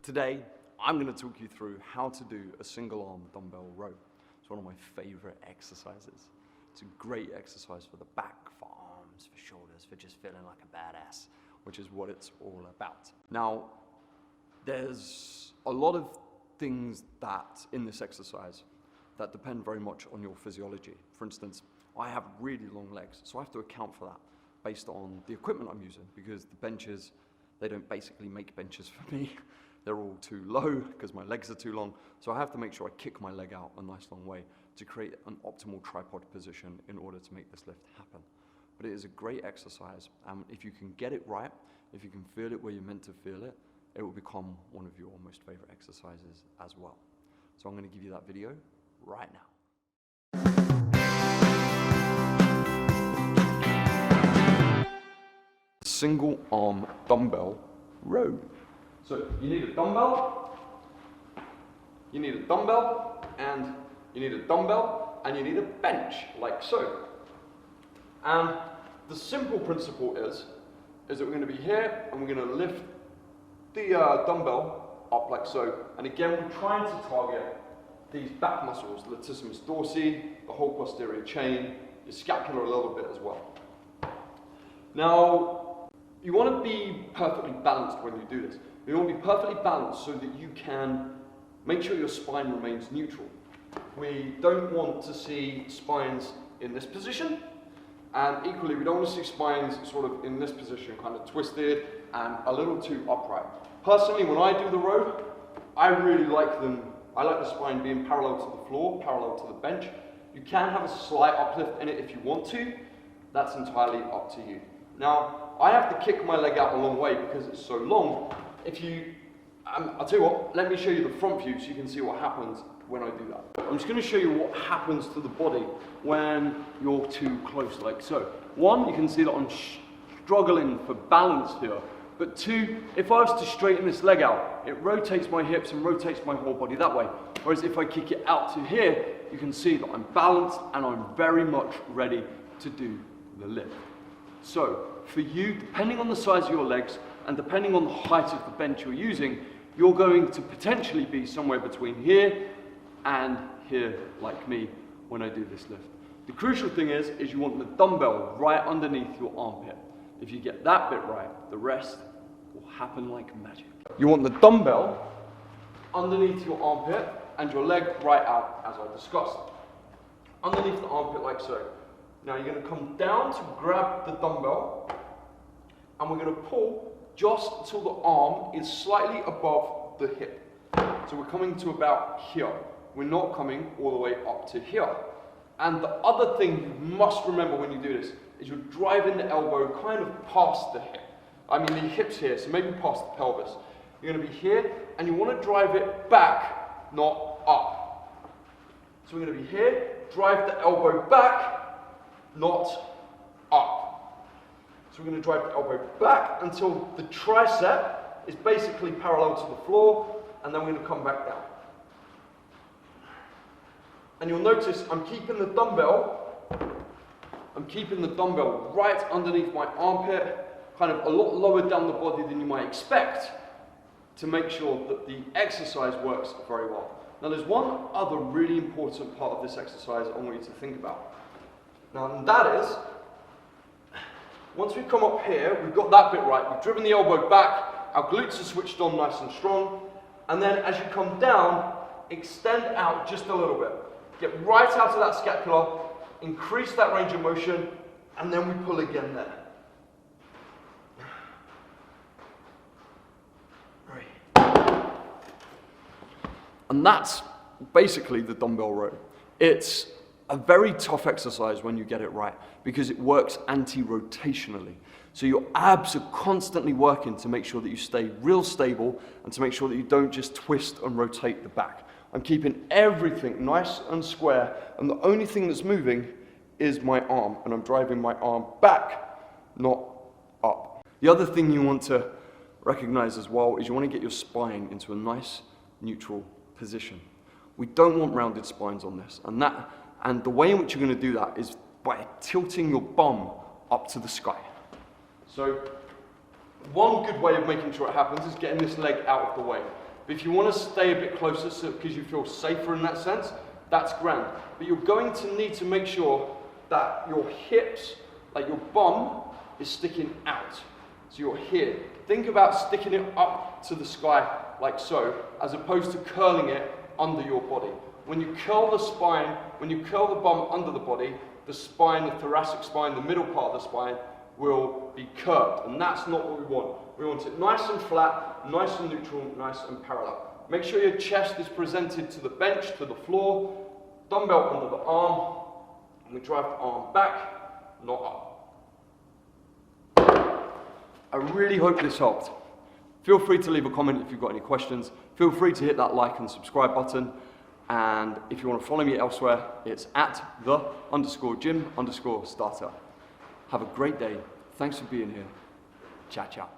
Today, I'm going to talk you through how to do a single-arm dumbbell row. It's one of my favorite exercises. It's a great exercise for the back, for arms, for shoulders, for just feeling like a badass, which is what it's all about. Now, there's a lot of things that in this exercise that depend very much on your physiology. For instance, I have really long legs, so I have to account for that based on the equipment I'm using, because the benches, they don't basically make benches for me. They're all too low because my legs are too long. So I have to make sure I kick my leg out a nice long way to create an optimal tripod position in order to make this lift happen. But it is a great exercise, and if you can get it right, if you can feel it where you're meant to feel it, it will become one of your most favorite exercises as well. So I'm going to give you that video right now. Single-arm dumbbell row. So you need a dumbbell, and you need a dumbbell, and you need a bench, like so. And the simple principle is that we're going to be here, and we're going to lift the dumbbell up like so. And again, we're trying to target these back muscles, the latissimus dorsi, the whole posterior chain, your scapula a little bit as well. Now, you want to be perfectly balanced when you do this. You want to be perfectly balanced so that you can make sure your spine remains neutral. We don't want to see spines in this position, and equally we don't want to see spines sort of in this position, kind of twisted and a little too upright. Personally, when I do the row, I really like them. I like the spine being parallel to the floor, parallel to the bench. You can have a slight uplift in it if you want to. That's entirely up to you. Now, I have to kick my leg out a long way because it's so long. I'll tell you what, let me show you the front view so you can see what happens when I do that. I'm just going to show you what happens to the body when you're too close, like so. One, you can see that I'm struggling for balance here. But two, if I was to straighten this leg out, it rotates my hips and rotates my whole body that way. Whereas if I kick it out to here, you can see that I'm balanced and I'm very much ready to do the lift. So, for you, depending on the size of your legs and depending on the height of the bench you're using, you're going to potentially be somewhere between here and here, like me, when I do this lift. The crucial thing is you want the dumbbell right underneath your armpit. If you get that bit right, the rest will happen like magic. You want the dumbbell underneath your armpit and your leg right out, as I discussed. Underneath the armpit like so. Now you're going to come down to grab the dumbbell, and we're going to pull just until the arm is slightly above the hip. So we're coming to about here. We're not coming all the way up to here. And the other thing you must remember when you do this is you're driving the elbow kind of past the hip. I mean the hip's here, so maybe past the pelvis. You're going to be here, and you want to drive it back, not up. So we're going to be here, drive the elbow back, not up. So we're going to drive the elbow back until the tricep is basically parallel to the floor, and then we're going to come back down. And you'll notice I'm keeping the dumbbell right underneath my armpit, kind of a lot lower down the body than you might expect, to make sure that the exercise works very well. Now there's one other really important part of this exercise I want you to think about. Now, and that is, once we come up here, we've got that bit right, we've driven the elbow back, our glutes are switched on nice and strong, and then as you come down, extend out just a little bit. Get right out of that scapula, increase that range of motion, and then we pull again there. Right. And that's basically the dumbbell row. It's a very tough exercise when you get it right because it works anti-rotationally. So your abs are constantly working to make sure that you stay real stable and to make sure that you don't just twist and rotate the back. I'm keeping everything nice and square, and the only thing that's moving is my arm, and I'm driving my arm back, not up. The other thing you want to recognize as well is you want to get your spine into a nice neutral position. We don't want rounded spines on this, and the way in which you're going to do that is by tilting your bum up to the sky. So one good way of making sure it happens is getting this leg out of the way. But if you want to stay a bit closer so because you feel safer in that sense, that's grand. But you're going to need to make sure that your hips, like your bum, is sticking out. So you're here. Think about sticking it up to the sky like so, as opposed to curling it under your body. When you curl the spine, when you curl the bum under the body, the spine, the thoracic spine, the middle part of the spine will be curved, and that's not what we want. We want it nice and flat, nice and neutral, nice and parallel. Make sure your chest is presented to the bench, to the floor, dumbbell under the arm, and we drive the arm back, not up. I really hope this helped. Feel free to leave a comment if you've got any questions. Feel free to hit that like and subscribe button. And if you want to follow me elsewhere, it's at @the_gym_starter. Have a great day. Thanks for being here. Ciao, ciao.